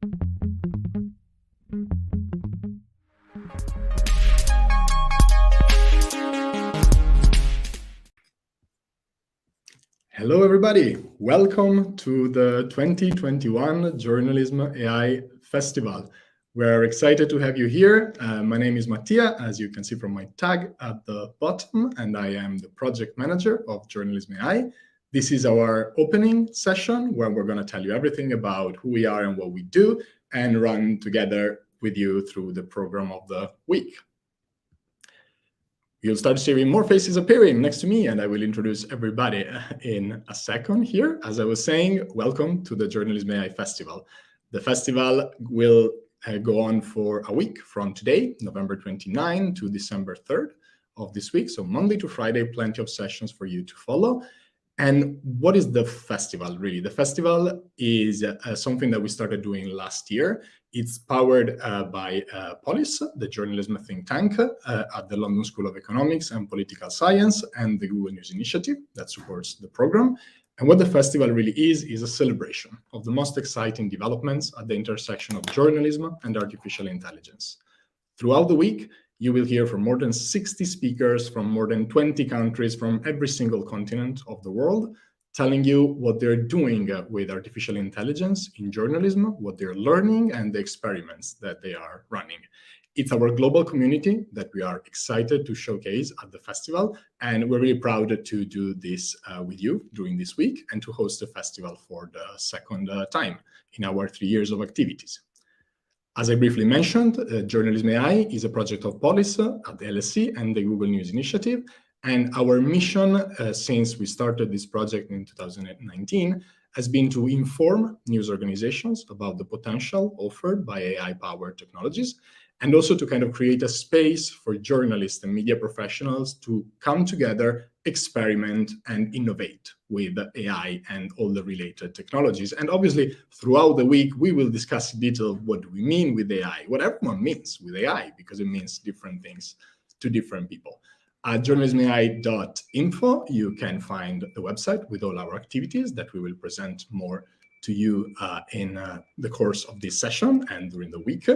Hello, everybody. Welcome to the 2021 Journalism AI Festival. We're excited to have you here. My name is Mattia, as you can see from my tag at the bottom, and I am the project manager of Journalism AI. This is our opening session where we're going to tell you everything about who we are and what we do and run together with you through the program of the week. You'll start seeing more faces appearing next to me, and I will introduce everybody in a second here. As I was saying, welcome to the Journalism AI Festival. The festival will go on for a week from today, November 29 to December 3rd of this week. So Monday to Friday, plenty of sessions for you to follow. And what is the festival, really? The festival is something that we started doing last year. It's powered by Polis, the journalism think tank at the London School of Economics and Political Science, and the Google News Initiative that supports the program. And what the festival really is a celebration of the most exciting developments at the intersection of journalism and artificial intelligence. Throughout the week, you will hear from more than 60 speakers from more than 20 countries from every single continent of the world, telling you what they're doing with artificial intelligence in journalism, what they're learning, and the experiments that they are running. It's our global community that we are excited to showcase at the festival, and we're really proud to do this with you during this week and to host the festival for the second time in our 3 years of activities. As I briefly mentioned, Journalism AI is a project of Polis at the LSE and the Google News Initiative. And our mission since we started this project in 2019 has been to inform news organizations about the potential offered by AI-powered technologies, and also to kind of create a space for journalists and media professionals to come together, experiment, and innovate with AI and all the related technologies. And obviously, throughout the week, we will discuss in detail what do we mean with AI, what everyone means with AI, because it means different things to different people. At journalismai.info, you can find the website with all our activities that we will present more to you in the course of this session and during the week.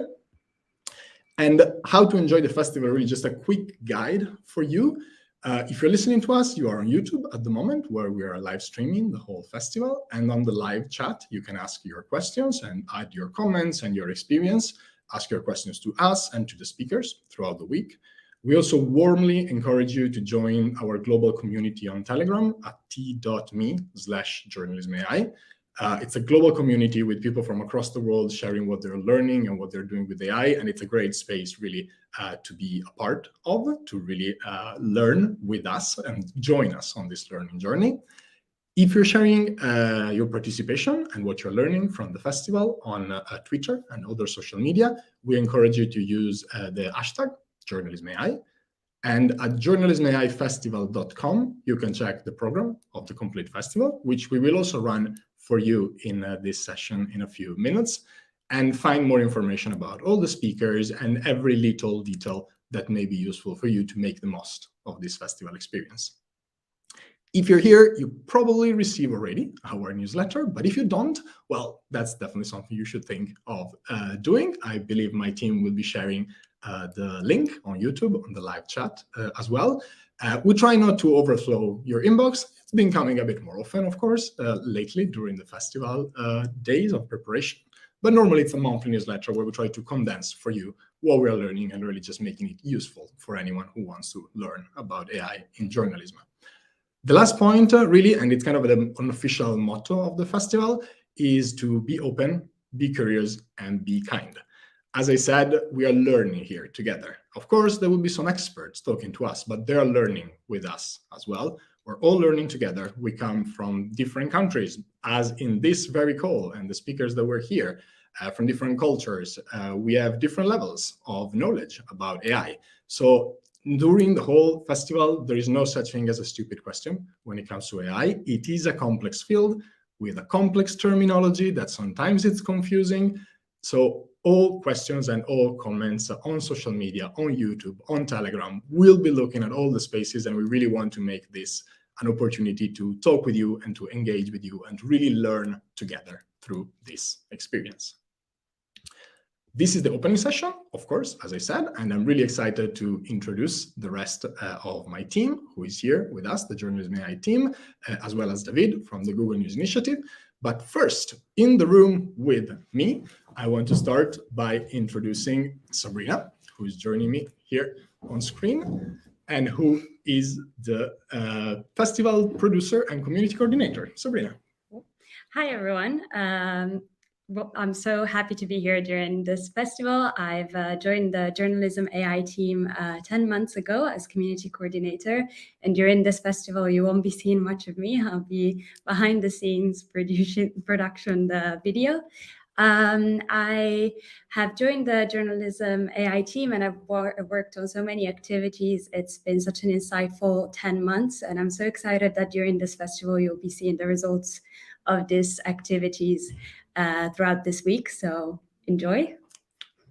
And how to enjoy the festival, really just a quick guide for you. If you're listening to us, you are on YouTube at the moment, where we are live streaming the whole festival. And on the live chat, you can ask your questions and add your comments and your experience. Ask your questions to us and to the speakers throughout the week. We also warmly encourage you to join our global community on Telegram at t.me/journalismai. It's a global community with people from across the world sharing what they're learning and what they're doing with AI. And it's a great space really to be a part of, to really learn with us and join us on this learning journey. If you're sharing your participation and what you're learning from the festival on Twitter and other social media, we encourage you to use the hashtag JournalismAI. And at journalismaifestival.com, you can check the program of the complete festival, which we will also run for you in this session in a few minutes, and find more information about all the speakers and every little detail that may be useful for you to make the most of this festival experience. If you're here, you probably receive already our newsletter, but if you don't, well, that's definitely something you should think of doing. I believe my team will be sharing the link on YouTube on the live chat as well. We try not to overflow your inbox. It's been coming a bit more often, of course, lately during the festival days of preparation. But normally it's a monthly newsletter where we try to condense for you what we are learning and really just making it useful for anyone who wants to learn about AI in journalism. The last point, really, and it's kind of an unofficial motto of the festival, is to be open, be curious, and be kind. As I said, we are learning here together. Of course, there will be some experts talking to us, but they're learning with us as well. We're all learning together. We come from different countries, as in this very call, and the speakers that were here from different cultures. We have different levels of knowledge about AI. So during the whole festival, there is no such thing as a stupid question when it comes to AI. It is a complex field with a complex terminology that sometimes it's confusing. So all questions and all comments on social media, on YouTube, on Telegram, we'll be looking at all the spaces, and we really want to make this an opportunity to talk with you and to engage with you and to really learn together through this experience. This is the opening session, of course, as I said, and I'm really excited to introduce the rest of my team who is here with us, the JournalismAI team, as well as David from the Google News Initiative. But first, in the room with me, I want to start by introducing Sabrina, who is joining me here on screen, and who is the festival producer and community coordinator. Sabrina. Hi, everyone. Well, I'm so happy to be here during this festival. I've joined the JournalismAI team 10 months ago as community coordinator. And during this festival, you won't be seeing much of me. I'll be behind the scenes production the video. I have joined the JournalismAI team and I've worked on so many activities. It's been such an insightful 10 months. And I'm so excited that during this festival, you'll be seeing the results of these activities throughout this week. So enjoy.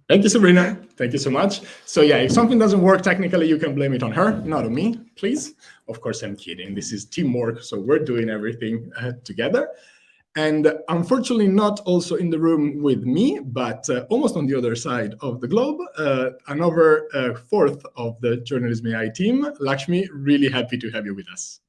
Thank you, Sabrina. Thank you so much. So yeah, if something doesn't work technically, you can blame it on her, not on me, please. Of course, I'm kidding. This is teamwork, so we're doing everything together. And unfortunately, not also in the room with me, but almost on the other side of the globe, another fourth of the JournalismAI team. Lakshmi, really happy to have you with us.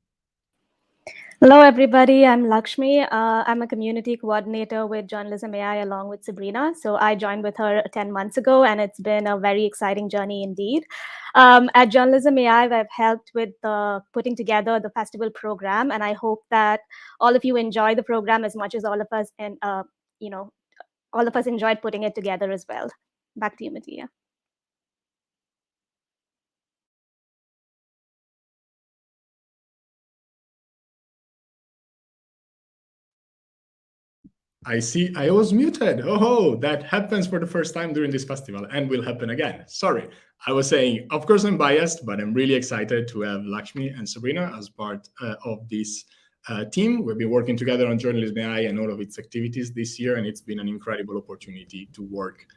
Hello, everybody. I'm Lakshmi. I'm a community coordinator with JournalismAI along with Sabrina. So I joined with her 10 months ago, and it's been a very exciting journey indeed. At JournalismAI, I've helped with putting together the festival program, and I hope that all of you enjoy the program as much as all of us, and all of us enjoyed putting it together as well. Back to you, Mattia. I see I was muted. Oh, that happens for the first time during this festival and will happen again. Sorry. I was saying, of course, I'm biased, but I'm really excited to have Lakshmi and Sabrina as part of this team. We've been working together on JournalismAI and all of its activities this year, and it's been an incredible opportunity to work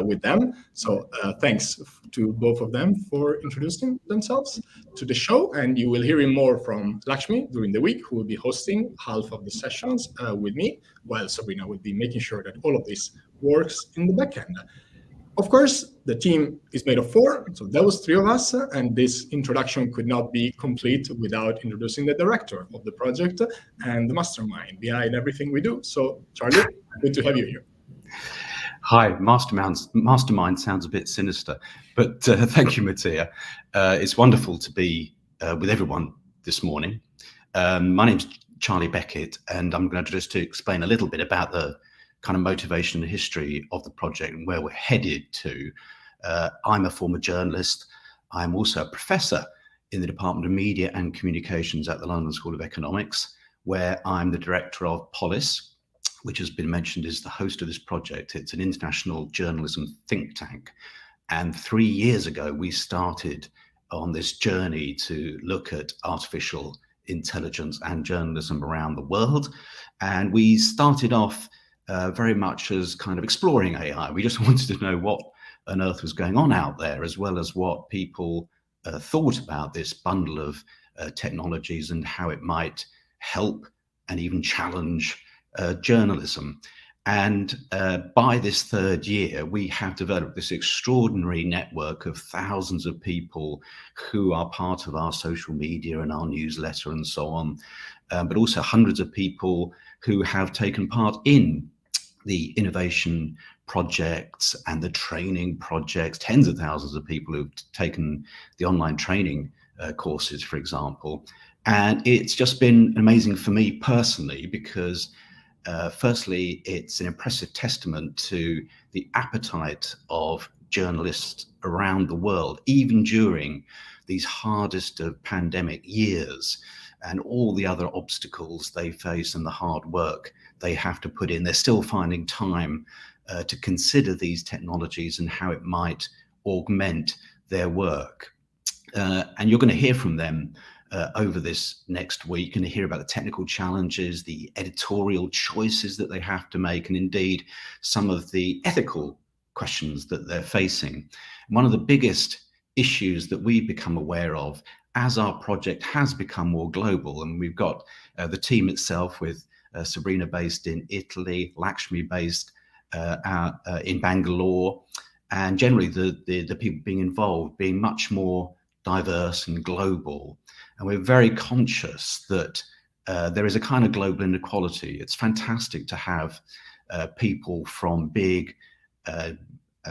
with them. So thanks to both of them for introducing themselves to the show. And you will hear more from Lakshmi during the week, who will be hosting half of the sessions with me, while Sabrina will be making sure that all of this works in the back end. Of course, the team is made of 4, so that was 3 of us, and this introduction could not be complete without introducing the director of the project and the mastermind behind everything we do. So, Charlie, good to have you here. Hi, mastermind sounds a bit sinister, but thank you, Mattia. It's wonderful to be with everyone this morning. My name's Charlie Beckett, and I'm going to just explain a little bit about the kind of motivation and history of the project and where we're headed to. I'm a former journalist. I'm also a professor in the Department of Media and Communications at the London School of Economics, where I'm the director of Polis, which has been mentioned as the host of this project. It's an international journalism think tank. And 3 years ago, we started on this journey to look at artificial intelligence and journalism around the world. And we started off very much as kind of exploring AI. We just wanted to know what on earth was going on out there, as well as what people thought about this bundle of technologies and how it might help and even challenge journalism. And by this 3rd year, we have developed this extraordinary network of thousands of people who are part of our social media and our newsletter and so on, but also hundreds of people who have taken part in the innovation projects and the training projects, tens of thousands of people who've taken the online training courses, for example. And it's just been amazing for me personally, because firstly, it's an impressive testament to the appetite of journalists around the world, even during these hardest of pandemic years and all the other obstacles they face and the hard work they have to put in. They're still finding time to consider these technologies and how it might augment their work. And you're going to hear from them over this next week, and hear about the technical challenges, the editorial choices that they have to make, and indeed some of the ethical questions that they're facing. One of the biggest issues that we've become aware of as our project has become more global, and we've got the team itself with Sabrina based in Italy, Lakshmi based in Bangalore, and generally the people being involved being much more diverse and global. And we're very conscious that there is a kind of global inequality. It's fantastic to have people from big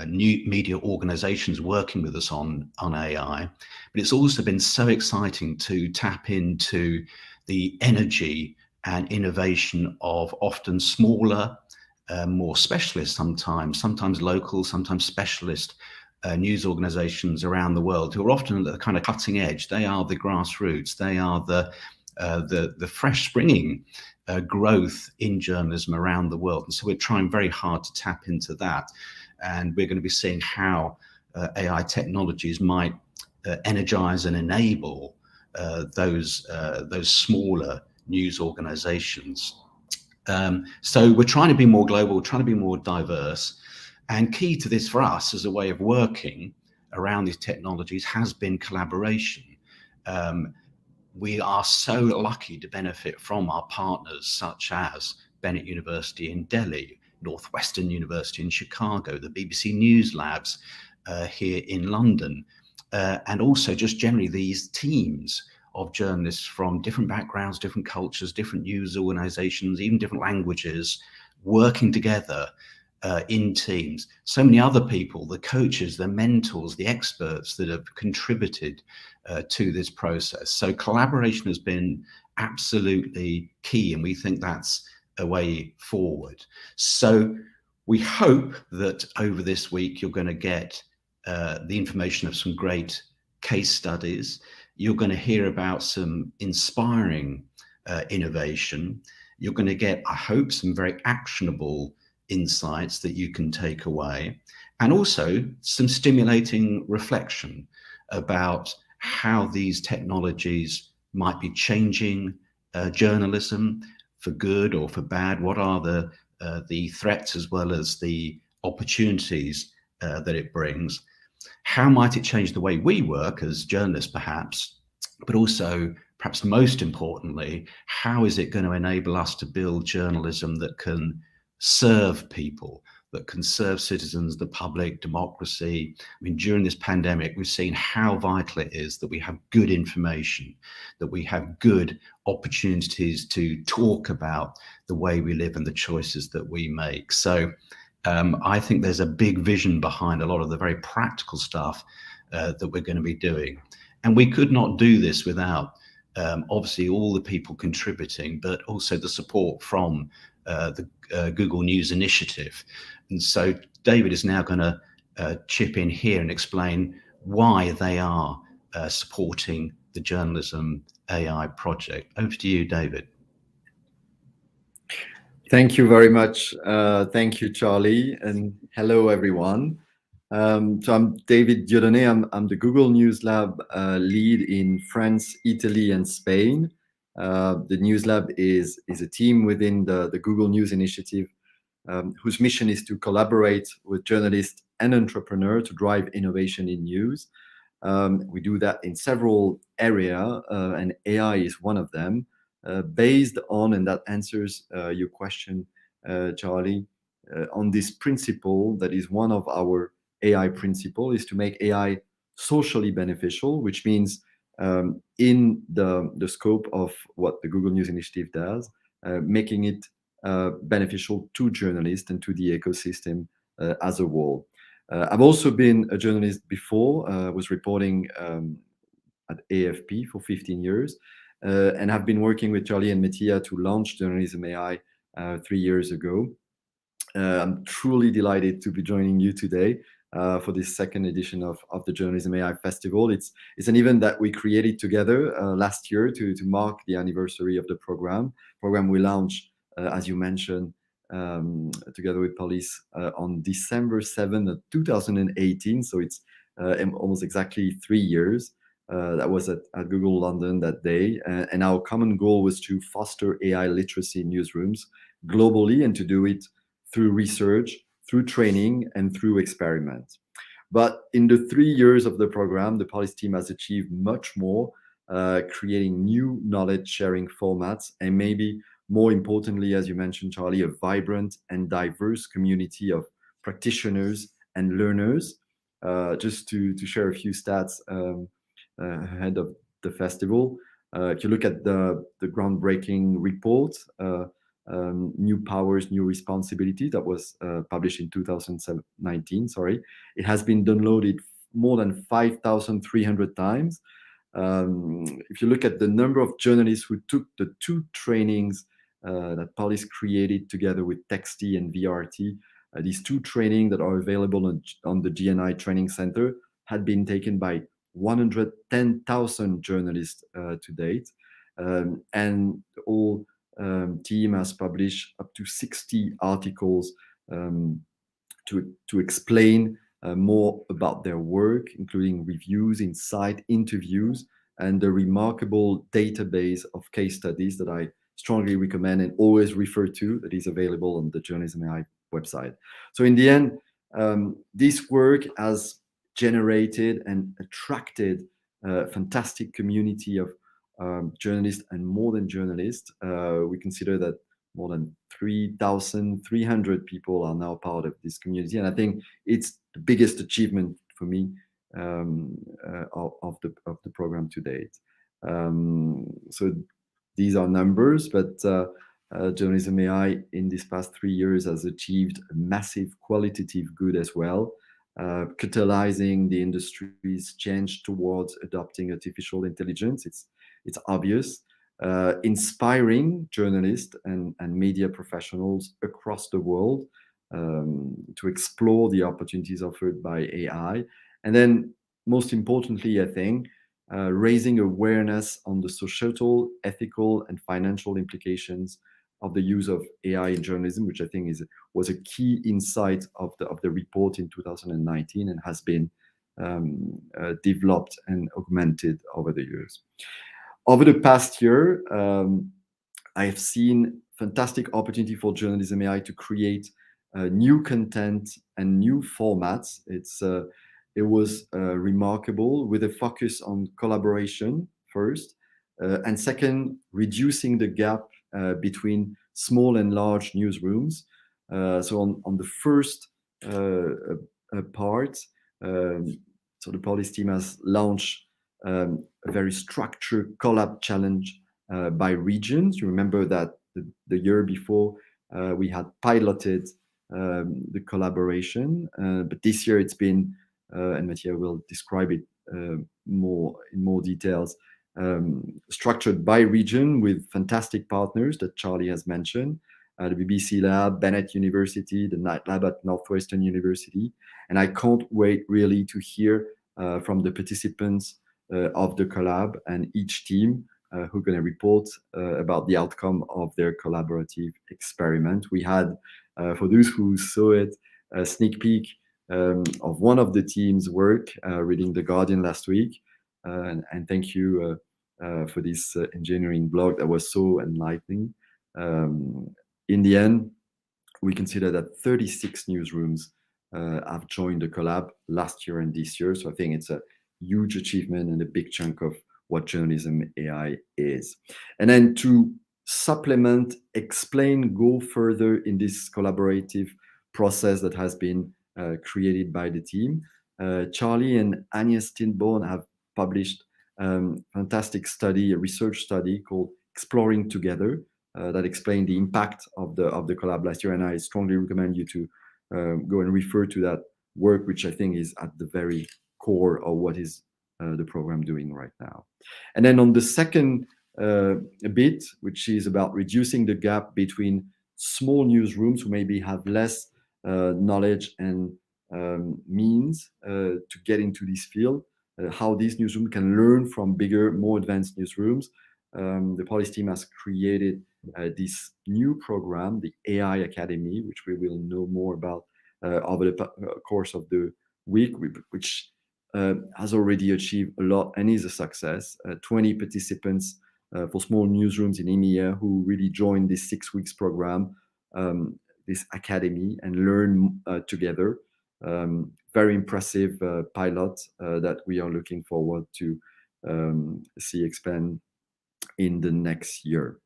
new media organizations working with us on AI, but it's also been so exciting to tap into the energy and innovation of often smaller, more specialist sometimes local, sometimes specialist news organizations around the world who are often at the kind of cutting edge. They are the grassroots. They are the fresh springing growth in journalism around the world. And so we're trying very hard to tap into that. And we're going to be seeing how AI technologies might energize and enable those smaller news organizations. So we're trying to be more global, trying to be more diverse. And key to this for us as a way of working around these technologies has been collaboration. We are so lucky to benefit from our partners such as Bennett University in Delhi, Northwestern University in Chicago, the BBC News Labs here in London, and also just generally these teams of journalists from different backgrounds, different cultures, different news organizations, even different languages, working together in teams. So many other people, the coaches, the mentors, the experts that have contributed to this process. So collaboration has been absolutely key, and we think that's a way forward. So we hope that over this week you're going to get the information of some great case studies. You're going to hear about some inspiring innovation. You're going to get, I hope, some very actionable insights that you can take away, and also some stimulating reflection about how these technologies might be changing journalism for good or for bad. What are the threats as well as the opportunities that it brings? How might it change the way we work as journalists, perhaps, but also, perhaps most importantly, how is it going to enable us to build journalism that can serve people, that can serve citizens, the public, democracy? I mean, during this pandemic, we've seen how vital it is that we have good information, that we have good opportunities to talk about the way we live and the choices that we make. So I think there's a big vision behind a lot of the very practical stuff that we're going to be doing. And we could not do this without obviously all the people contributing, but also the support from the Google News Initiative. And so David is now going to chip in here and explain why they are supporting the Journalism AI project. Over to you, David. Thank you very much. Thank you, Charlie, and hello, everyone. So I'm David Dieudonné. I'm the Google News Lab lead in France, Italy, and Spain. The News Lab is a team within the Google News Initiative whose mission is to collaborate with journalists and entrepreneurs to drive innovation in news. We do that in several areas, and AI is one of them. Based on, and that answers your question, Charlie, on this principle that is one of our AI principle, is to make AI socially beneficial, which means in the scope of what the Google News Initiative does, making it beneficial to journalists and to the ecosystem as a whole. I've also been a journalist before, was reporting at AFP for 15 years, and have been working with Charlie and Mattia to launch JournalismAI 3 years ago. I'm truly delighted to be joining you today for this second edition of the JournalismAI Festival. It's an event that we created together last year to mark the anniversary of the program. We launched, as you mentioned, together with Polis on December 7th, 2018. So it's almost exactly 3 years. That was at Google London that day. And our common goal was to foster AI literacy in newsrooms globally, and to do it through research, through training, and through experiments. But in the 3 years of the program, the Polis team has achieved much more, creating new knowledge sharing formats, and maybe more importantly, as you mentioned, Charlie, a vibrant and diverse community of practitioners and learners. Just to share a few stats ahead of the festival. If you look at the groundbreaking report, New Powers, New Responsibility, that was published in 2019, it has been downloaded more than 5,300 times. If you look at the number of journalists who took the 2 trainings that Polis created together with Texty and VRT, these 2 trainings that are available on the GNI Training Center had been taken by 110,000 journalists to date. And the whole team has published up to 60 articles to explain more about their work, including reviews, insight, interviews, and the remarkable database of case studies that I strongly recommend and always refer to, that is available on the JournalismAI website. So in the end, this work has generated and attracted a fantastic community of journalists and more than journalists. We consider that more than 3,300 people are now part of this community, and I think it's the biggest achievement for me of the program to date. So these are numbers, but JournalismAI in these past 3 years has achieved a massive qualitative good as well, catalyzing the industry's change towards adopting artificial intelligence. It's obvious. Inspiring journalists and media professionals across the world to explore the opportunities offered by AI. And then most importantly, I think, raising awareness on the societal, ethical, and financial implications of the use of AI in journalism, which I think was a key insight of the report in 2019 and has been developed and augmented over the years. Over the past year, I have seen fantastic opportunity for JournalismAI to create new content and new formats. It was remarkable, with a focus on collaboration first, and second, reducing the gap between small and large newsrooms. So on the first part, so the Polis team has launched a very structured collab challenge by regions. You remember that the year before we had piloted the collaboration, but this year it's been, and Mattia will describe it in more details, structured by region with fantastic partners that Charlie has mentioned, the BBC Lab, Bennett University, the Night Lab at Northwestern University. And I can't wait really to hear from the participants of the collab and each team who are going to report about the outcome of their collaborative experiment. We had, for those who saw it, a sneak peek of one of the team's work, reading The Guardian last week. And thank you for this engineering blog that was so enlightening. In the end, we consider that 36 newsrooms have joined the collab last year and this year. So I think it's a huge achievement and a big chunk of what JournalismAI is. And then to supplement, explain, go further in this collaborative process that has been created by the team, Charlie and Anya Stinborn have published fantastic study, a research study called Exploring Together, that explained the impact of the collab last year. And I strongly recommend you to go and refer to that work, which I think is at the very core of what is the program doing right now. And then on the second bit, which is about reducing the gap between small newsrooms who maybe have less knowledge and means to get into this field, how these newsrooms can learn from bigger, more advanced newsrooms. The Polis team has created this new program, the AI Academy, which we will know more about over the course of the week, which has already achieved a lot and is a success. 20 participants for small newsrooms in EMEA who really joined this 6 weeks program, this academy, and learn together. Very impressive pilot that we are looking forward to see expand in the next year.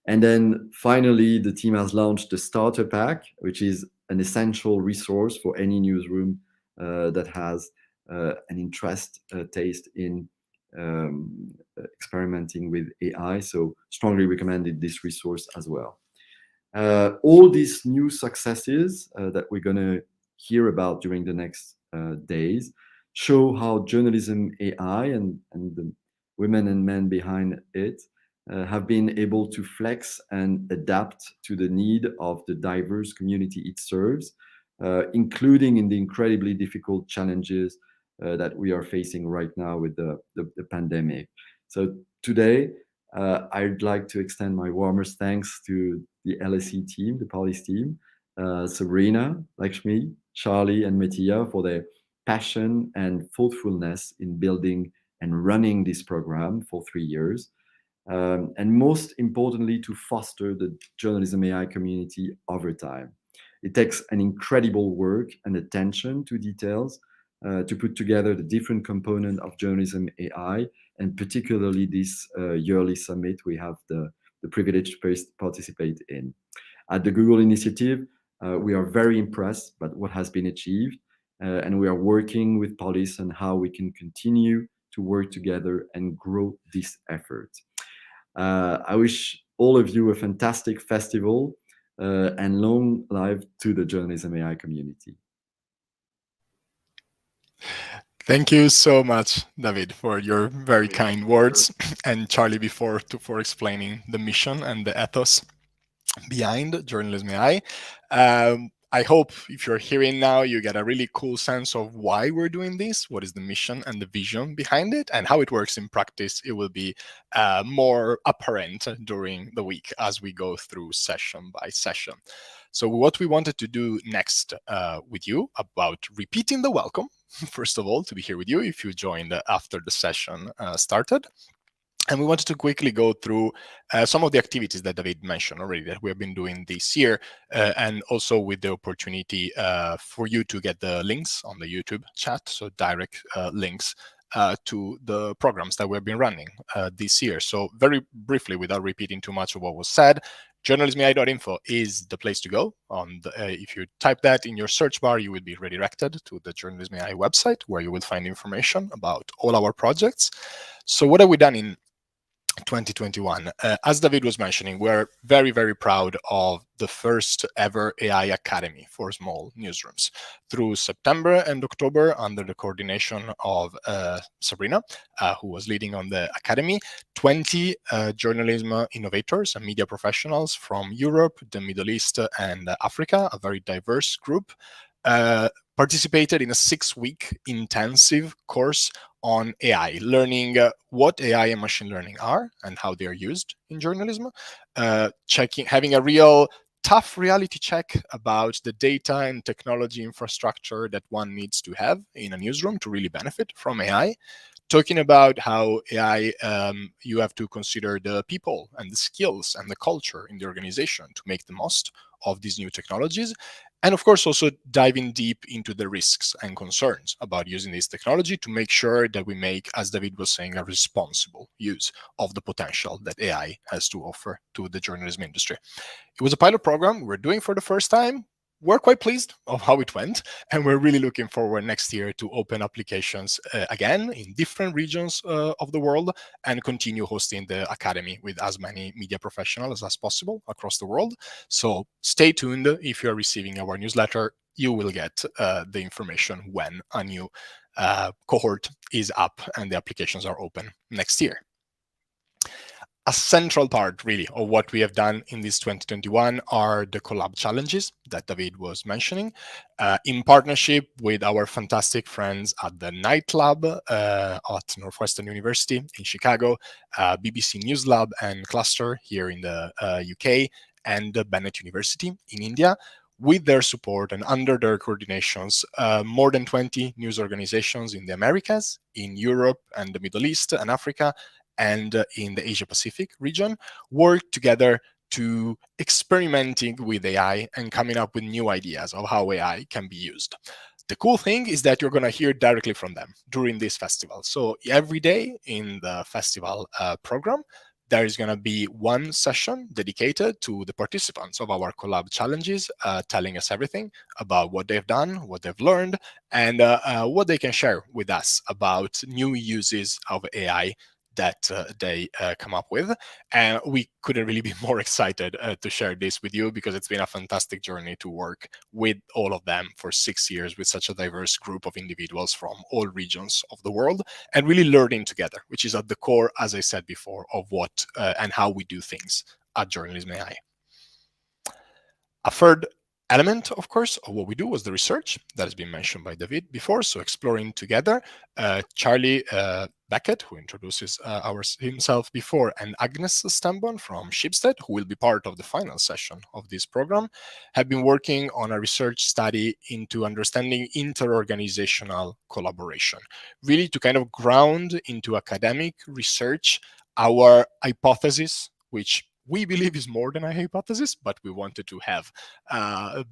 And then finally, the team has launched the Starter Pack, which is an essential resource for any newsroom that has an interest, taste in experimenting with AI. So strongly recommended this resource as well. All these new successes that we're going to hear about during the next days show how journalism AI and the women and men behind it have been able to flex and adapt to the need of the diverse community it serves, including in the incredibly difficult challenges that we are facing right now with the pandemic. So today, I'd like to extend my warmest thanks to the LSE team, the Polis team, Sabrina, Lakshmi, Charlie, and Mattia for their passion and thoughtfulness in building and running this program for 3 years. And most importantly, to foster the journalism AI community over time. It takes an incredible work and attention to details to put together the different components of journalism AI, and particularly this yearly summit we have the privilege to participate in. At the Google Initiative, we are very impressed by what has been achieved, and we are working with Polis on how we can continue to work together and grow this effort. I wish all of you a fantastic festival and long life to the Journalism AI community. Thank you so much, David, for your very kind words, and Charlie before for explaining the mission and the ethos behind Journalism AI. I hope if you're hearing now, you get a really cool sense of why we're doing this, what is the mission and the vision behind it, and how it works in practice. It will be more apparent during the week as we go through session by session. So what we wanted to do next with you about repeating the welcome, first of all, to be here with you if you joined after the session started. And we wanted to quickly go through some of the activities that David mentioned already that we have been doing this year, and also with the opportunity for you to get the links on the YouTube chat, so direct links to the programs that we've been running this year. So very briefly, without repeating too much of what was said, JournalismAI.info is the place to go. If you type that in your search bar, you will be redirected to the Journalism AI website, where you will find information about all our projects. So what have we done in 2021? As David was mentioning, we're very, very proud of the first ever AI Academy for small newsrooms. Through September and October, under the coordination of Sabrina, who was leading on the Academy, 20 journalism innovators and media professionals from Europe, the Middle East, and Africa, a very diverse group, participated in a 6-week intensive course on AI, learning what AI and machine learning are and how they are used in journalism, having a real tough reality check about the data and technology infrastructure that one needs to have in a newsroom to really benefit from AI, talking about how AI, you have to consider the people and the skills and the culture in the organization to make the most of these new technologies. And of course, also diving deep into the risks and concerns about using this technology to make sure that we make, as David was saying, a responsible use of the potential that AI has to offer to the journalism industry. It was a pilot program we're doing for the first time. We're quite pleased of how it went, and we're really looking forward next year to open applications again in different regions of the world and continue hosting the Academy with as many media professionals as possible across the world. So stay tuned. If you're receiving our newsletter, you will get the information when a new cohort is up and the applications are open next year. A central part, really, of what we have done in this 2021 are the collab challenges that David was mentioning, in partnership with our fantastic friends at the Night Lab at Northwestern University in Chicago, BBC News Lab and Cluster here in the UK, and Bennett University in India. With their support and under their coordinations, more than 20 news organizations in the Americas, in Europe and the Middle East and Africa, and in the Asia Pacific region, work together to experimenting with AI and coming up with new ideas of how AI can be used. The cool thing is that you're going to hear directly from them during this festival. So every day in the festival program, there is going to be one session dedicated to the participants of our collab challenges, telling us everything about what they've done, what they've learned, and what they can share with us about new uses of AI that they come up with. And we couldn't really be more excited to share this with you, because it's been a fantastic journey to work with all of them for 6 years with such a diverse group of individuals from all regions of the world, and really learning together, which is at the core, as I said before, of what and how we do things at Journalism AI. A third element, of course, of what we do was the research that has been mentioned by David before. So exploring together, Charlie Beckett, who introduces himself before, and Agnes Stambon from Schibsted, who will be part of the final session of this program, have been working on a research study into understanding inter-organizational collaboration, really to kind of ground into academic research our hypothesis, which we believe is more than a hypothesis, but we wanted to have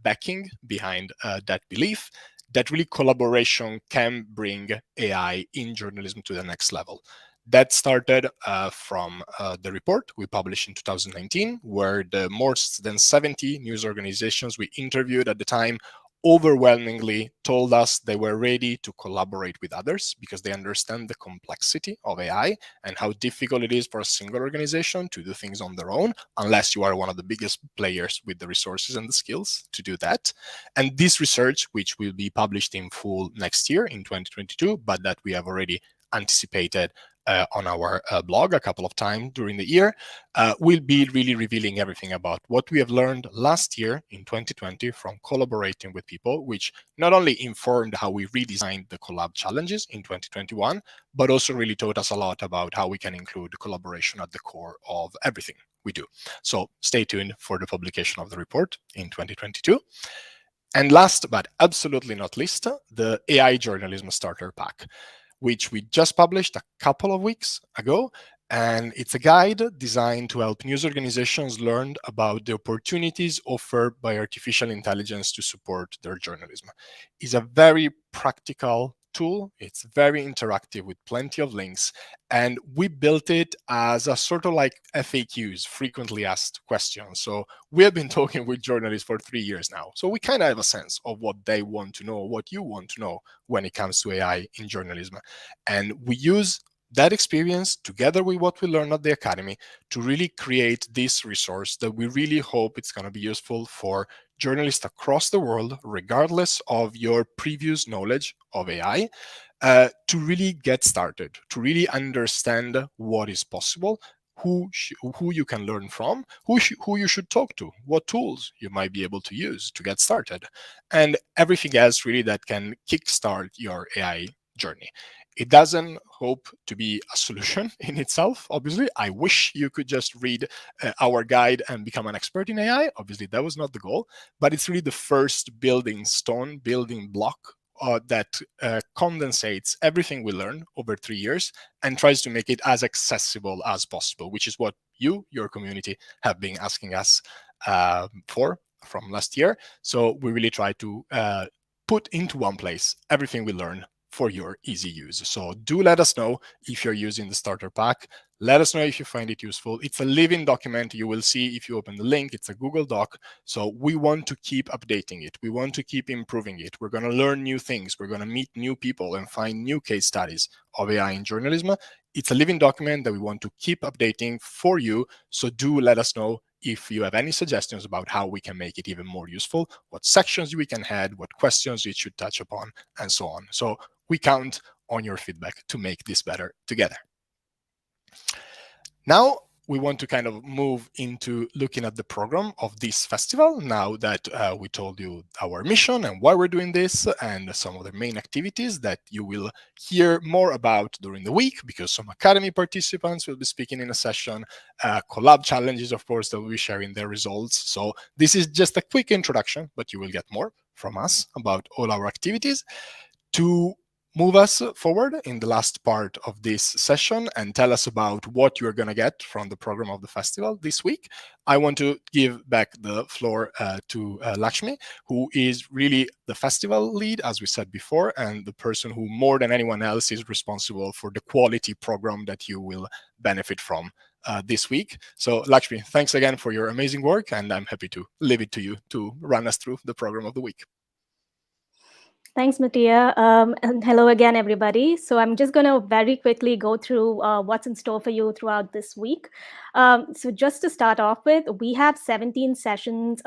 backing behind that belief, that really collaboration can bring AI in journalism to the next level. That started from the report we published in 2019, where the more than 70 news organizations we interviewed at the time overwhelmingly told us they were ready to collaborate with others because they understand the complexity of AI and how difficult it is for a single organization to do things on their own, unless you are one of the biggest players with the resources and the skills to do that. And this research, which will be published in full next year in 2022, but that we have already anticipated on our blog a couple of times during the year, will be really revealing everything about what we have learned last year in 2020 from collaborating with people, which not only informed how we redesigned the collab challenges in 2021, but also really taught us a lot about how we can include collaboration at the core of everything we do. So stay tuned for the publication of the report in 2022. And last but absolutely not least, the AI Journalism Starter Pack, which we just published a couple of weeks ago. And it's a guide designed to help news organizations learn about the opportunities offered by artificial intelligence to support their journalism. It's a very practical tool. It's very interactive with plenty of links. And we built it as a sort of like FAQs, frequently asked questions. So we have been talking with journalists for 3 years now. So we kind of have a sense of what they want to know, what you want to know when it comes to AI in journalism. And we use that experience together with what we learned at the Academy to really create this resource that we really hope it's going to be useful for journalists across the world, regardless of your previous knowledge of AI, to really get started, to really understand what is possible, who you can learn from, who you should talk to, what tools you might be able to use to get started, and everything else really that can kickstart your AI journey. It doesn't hope to be a solution in itself, obviously. I wish you could just read our guide and become an expert in AI. Obviously, that was not the goal, but it's really the first building block that condensates everything we learn over 3 years and tries to make it as accessible as possible, which is what your community, have been asking us for from last year. So we really try to put into one place everything we learn for your easy use. So do let us know if you're using the starter pack. Let us know if you find it useful. It's a living document. You will see if you open the link, it's a Google Doc. So we want to keep updating it. We want to keep improving it. We're going to learn new things. We're going to meet new people and find new case studies of AI in journalism. It's a living document that we want to keep updating for you. So do let us know if you have any suggestions about how we can make it even more useful, what sections we can add, what questions it should touch upon, and so on. So we count on your feedback to make this better together. Now, we want to kind of move into looking at the program of this festival, now that we told you our mission and why we're doing this and some of the main activities that you will hear more about during the week, because some Academy participants will be speaking in a session, collab challenges, of course, that will be sharing their results. So this is just a quick introduction, but you will get more from us about all our activities. To move us forward in the last part of this session and tell us about what you're going to get from the program of the festival this week, I want to give back the floor to Lakshmi, who is really the festival lead, as we said before, and the person who more than anyone else is responsible for the quality program that you will benefit from this week. So Lakshmi, thanks again for your amazing work, and I'm happy to leave it to you to run us through the program of the week. Thanks, Mattia. And hello again, everybody. So I'm just going to very quickly go through what's in store for you throughout this week. So just to start off with, we have 17 sessions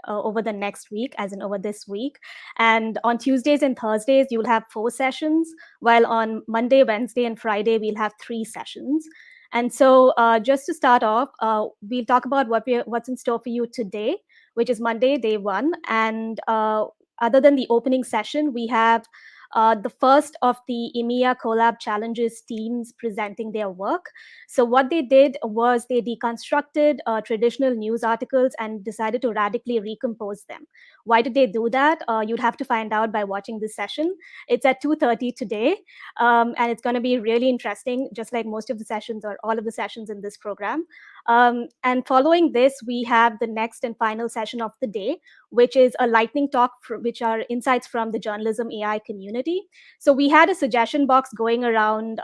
over the next week, as in over this week. And on Tuesdays and Thursdays, you'll have 4 sessions, while on Monday, Wednesday, and Friday, we'll have 3 sessions. And so just to start off, we'll talk about what's in store for you today, which is Monday, day 1. And other than the opening session, we have the first of the EMEA Collab Challenges teams presenting their work. So what they did was they deconstructed traditional news articles and decided to radically recompose them. Why did they do that? You'd have to find out by watching this session. It's at 2:30 today, and it's going to be really interesting, just like most of the sessions or all of the sessions in this program. And following this, we have the next and final session of the day, which is a lightning talk, which are insights from the Journalism AI community. So we had a suggestion box going around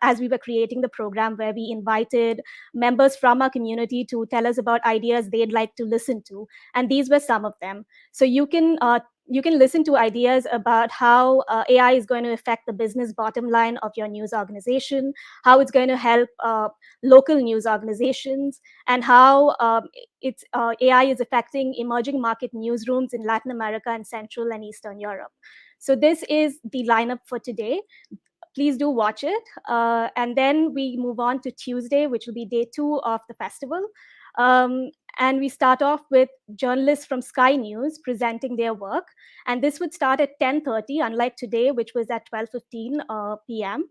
as we were creating the program, where we invited members from our community to tell us about ideas they'd like to listen to. And these were some of them. So you can listen to ideas about how AI is going to affect the business bottom line of your news organization, how it's going to help local news organizations, and how AI is affecting emerging market newsrooms in Latin America and Central and Eastern Europe. So this is the lineup for today. Please do watch it. And then we move on to Tuesday, which will be day 2 of the festival. And we start off with journalists from Sky News presenting their work. And this would start at 10:30, unlike today, which was at 12:15 p.m.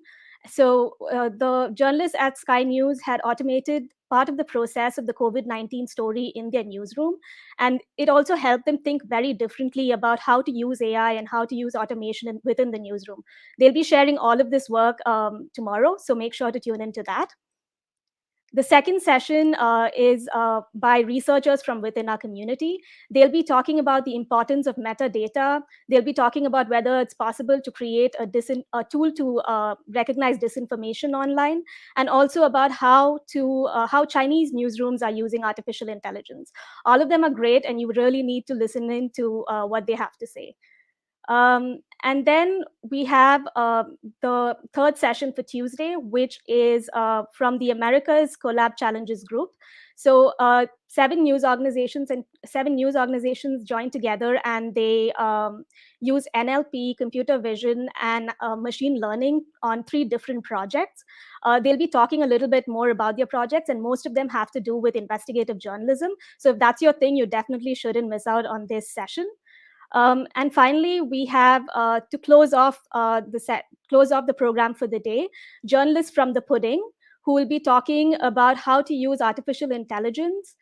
So the journalists at Sky News had automated part of the process of the COVID-19 story in their newsroom. And it also helped them think very differently about how to use AI and how to use automation within the newsroom. They'll be sharing all of this work tomorrow, so make sure to tune into that. The second session is by researchers from within our community. They'll be talking about the importance of metadata. They'll be talking about whether it's possible to create a tool to recognize disinformation online, and also about how Chinese newsrooms are using artificial intelligence. All of them are great, and you really need to listen in to what they have to say. And then we have the third session for Tuesday, which is from the Americas Collab Challenges group. So 7 news organizations joined together, and they use NLP, computer vision, and machine learning on 3 different projects. They'll be talking a little bit more about their projects, and most of them have to do with investigative journalism. So if that's your thing, you definitely shouldn't miss out on this session. And finally, we have to close off the program for the day, journalists from the Pudding, who will be talking about how to use artificial intelligence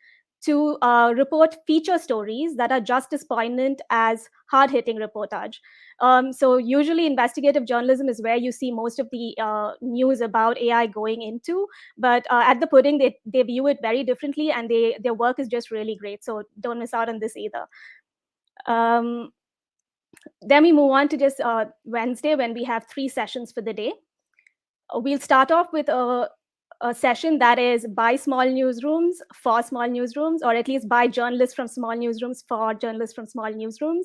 to report feature stories that are just as poignant as hard-hitting reportage. So usually investigative journalism is where you see most of the news about AI going into, but at the Pudding, they view it very differently, and their work is just really great. So don't miss out on this either. Then we move on to just Wednesday, when we have 3 sessions for the day. We'll start off with a session that is by small newsrooms for small newsrooms, or at least by journalists from small newsrooms for journalists from small newsrooms.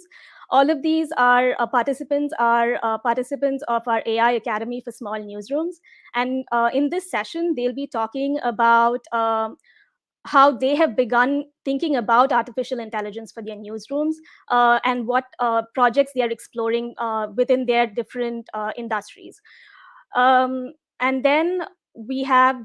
All of these are participants of our AI Academy for Small Newsrooms. And in this session, they'll be talking about how they have begun thinking about artificial intelligence for their newsrooms, and what projects they are exploring within their different industries. And then we have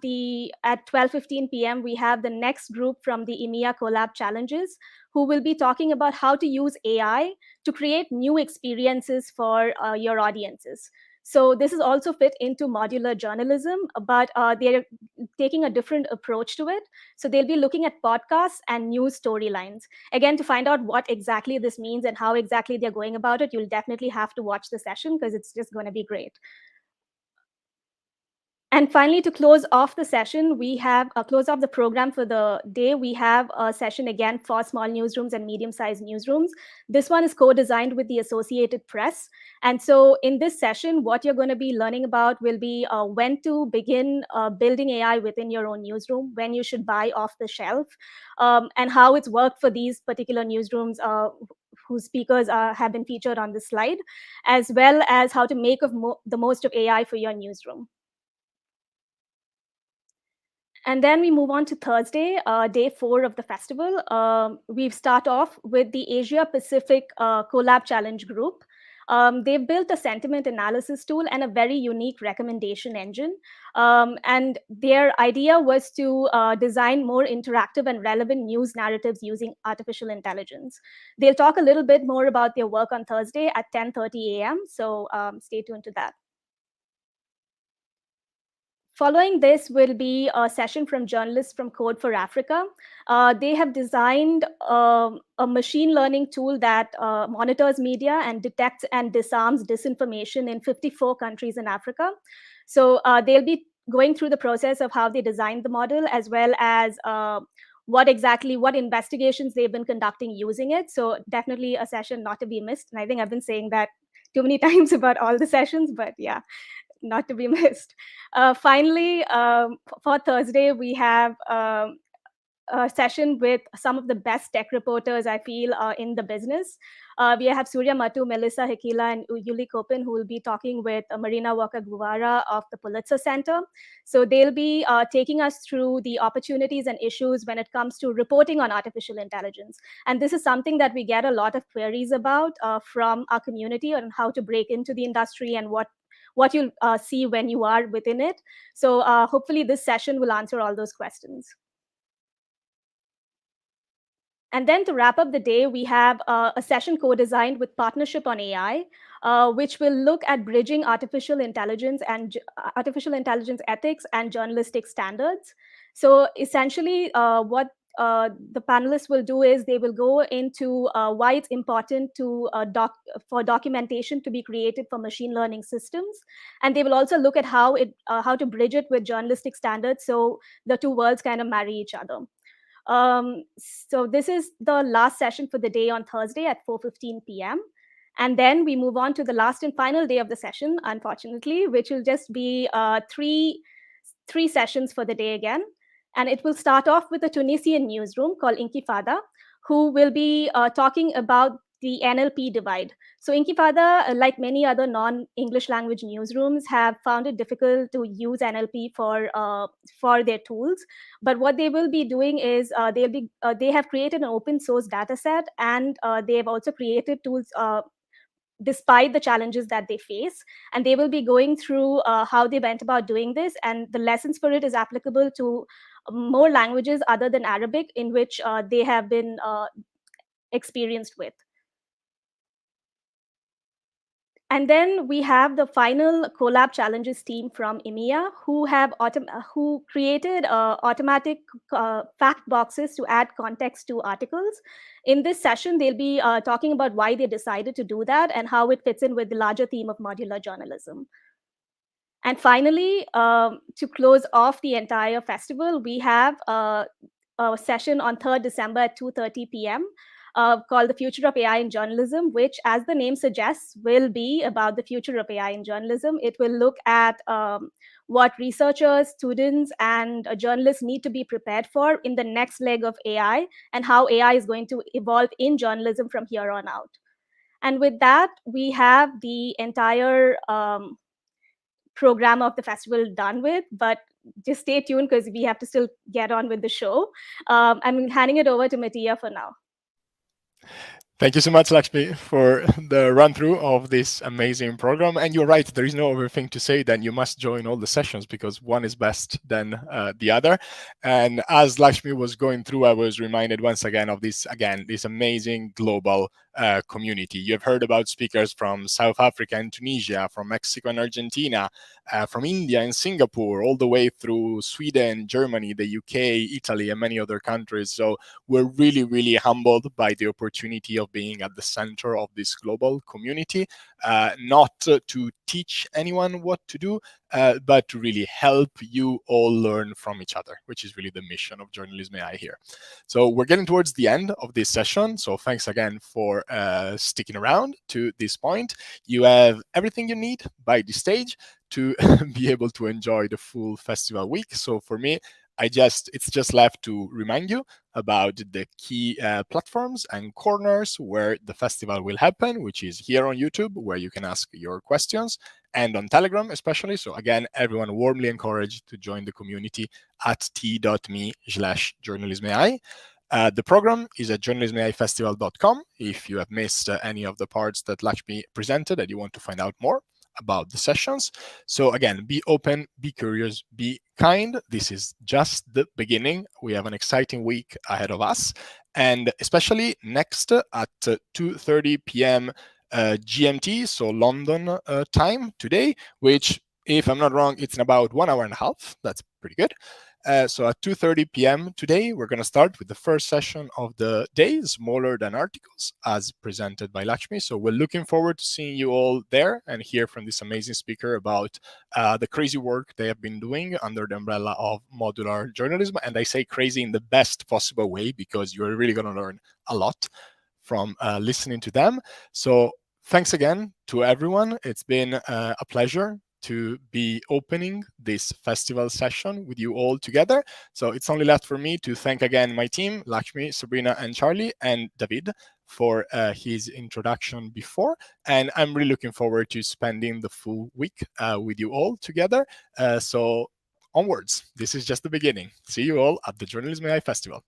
at 12:15 p.m., we have the next group from the EMEA Collab Challenges, who will be talking about how to use AI to create new experiences for your audiences. So this is also fit into modular journalism, but they're taking a different approach to it. So they'll be looking at podcasts and news storylines. Again, to find out what exactly this means and how exactly they're going about it, you'll definitely have to watch the session, because it's just going to be great. And finally, to close off the session, we have close off the program for the day. We have a session again for small newsrooms and medium-sized newsrooms. This one is co-designed with the Associated Press. And so in this session, what you're going to be learning about will be when to begin building AI within your own newsroom, when you should buy off the shelf, and how it's worked for these particular newsrooms whose speakers have been featured on this slide, as well as how to make the most of AI for your newsroom. And then we move on to Thursday, day 4 of the festival. We start off with the Asia Pacific Collab Challenge group. They've built a sentiment analysis tool and a very unique recommendation engine. And their idea was to design more interactive and relevant news narratives using artificial intelligence. They'll talk a little bit more about their work on Thursday at 10:30 a.m., so stay tuned to that. Following this will be a session from journalists from Code for Africa. They have designed a machine learning tool that monitors media and detects and disarms disinformation in 54 countries in Africa. So they'll be going through the process of how they designed the model, as well as what investigations they've been conducting using it. So definitely a session not to be missed. And I think I've been saying that too many times about all the sessions, but yeah, not to be missed. Finally, for Thursday, we have a session with some of the best tech reporters, I feel, in the business. We have Surya Matu, Melissa Hekila, and Yuli Kopin, who will be talking with Marina Walker-Guevara of the Pulitzer Center. So they'll be taking us through the opportunities and issues when it comes to reporting on artificial intelligence. And this is something that we get a lot of queries about from our community on how to break into the industry and what you'll see when you are within it. So hopefully this session will answer all those questions. And then to wrap up the day, we have a session co-designed with Partnership on AI, which will look at bridging artificial intelligence ethics and journalistic standards. So essentially, what the panelists will do is they will go into why it's important for documentation to be created for machine learning systems, and they will also look at how to bridge it with journalistic standards, so the two worlds kind of marry each other. So this is the last session for the day on Thursday at 4:15 p.m. And then we move on to the last and final day of the session, unfortunately, which will just be three sessions for the day again. And it will start off with a Tunisian newsroom called Intifada, who will be talking about the NLP divide. So Intifada, like many other non-English language newsrooms, have found it difficult to use NLP for their tools. But what they will be doing is they have created an open source data set, and they have also created tools despite the challenges that they face. And they will be going through how they went about doing this, and the lessons for it is applicable to more languages other than Arabic in which they have been experienced with. And then we have the final collab challenges team from EMEA, who created automatic fact boxes to add context to articles. In this session, they'll be talking about why they decided to do that and how it fits in with the larger theme of modular journalism. And finally, to close off the entire festival, we have a session on 3rd December at 2:30 p.m. Called The Future of AI in Journalism, which, as the name suggests, will be about the future of AI in journalism. It will look at what researchers, students, and journalists need to be prepared for in the next leg of AI, and how AI is going to evolve in journalism from here on out. And with that, we have the entire program of the festival done with, but just stay tuned because we have to still get on with the show. I'm handing it over to Mattia for now. Thank you so much, Lakshmi, for the run-through of this amazing program. And you're right, there is no other thing to say than you must join all the sessions because one is best than the other. And as Lakshmi was going through, I was reminded once again of this amazing global community. You've heard about speakers from South Africa and Tunisia, from Mexico and Argentina, from India and Singapore, all the way through Sweden, Germany, the UK, Italy, and many other countries. So we're really, really humbled by the opportunity of of being at the center of this global community, not to teach anyone what to do, but to really help you all learn from each other, which is really the mission of Journalism AI here. So we're getting towards the end of this session. So thanks again for sticking around to this point. You have everything you need by this stage to be able to enjoy the full festival week. So for me, it's just left to remind you about the key platforms and corners where the festival will happen, which is here on YouTube, where you can ask your questions, and on Telegram especially. So again, everyone warmly encouraged to join the community at t.me/journalismai. The program is at journalismaifestival.com. If you have missed any of the parts that Lakshmi presented and you want to find out more about the sessions. So again, be open, be curious, be kind. This is just the beginning. We have an exciting week ahead of us. And especially next at 2:30 p.m. GMT, so London time today, which, if I'm not wrong, it's in about 1 hour and a half. That's pretty good. So at 2:30 p.m. today, we're going to start with the first session of the day, Smaller Than Articles, as presented by Lakshmi. So we're looking forward to seeing you all there and hear from this amazing speaker about the crazy work they have been doing under the umbrella of modular journalism. And I say crazy in the best possible way, because you're really going to learn a lot from listening to them. So thanks again to everyone. It's been a pleasure to be opening this festival session with you all together. So it's only left for me to thank again my team, Lakshmi, Sabrina, and Charlie, and David for his introduction before. And I'm really looking forward to spending the full week with you all together. So onwards, this is just the beginning. See you all at the Journalism AI Festival.